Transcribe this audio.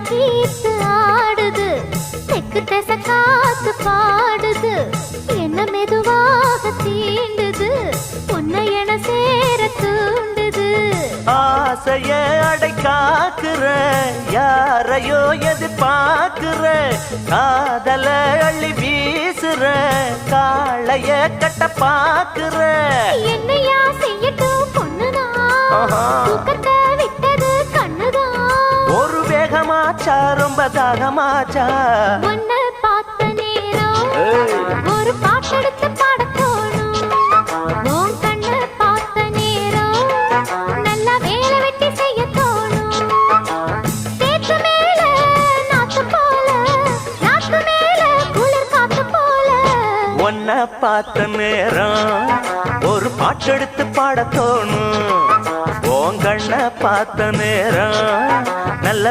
கீத்து ஆடுது, தெக்கு திசை காத்து பாடுது, என்ன மெதுவாக தீண்டுது, உன்னை என சேர தூண்டுது. ஆசைய அடை காக்குற, யாரையோ எதிர்பார்க்கிற, காதல அள்ளி வீசுற, காளைய கட்ட பாக்குற. என்னையா செய்யட்டும் பொண்ணுதான், தூக்கத்தை விட்டது கண்ணுதான். ஒரு வேகமாச்சா ரொம்ப தாகமாச்சா, உன்னை பார்த்த நேரம் ஒரு பாட்டெடுத்து பாடத் தோணும். உன் கண்ணை பார்த்த நேரம் நல்லா வேலை வெட்டி செய்ய தோணும். தேக்கு மேல நாத்து போல, நாத்து மேல குளிர் காத்து போல. உன்னை பார்த்த நேரம் ஒரு பாட்டெடுத்து பாட தோணும். உன் கண்ணை பார்த்த நேரம் நல்ல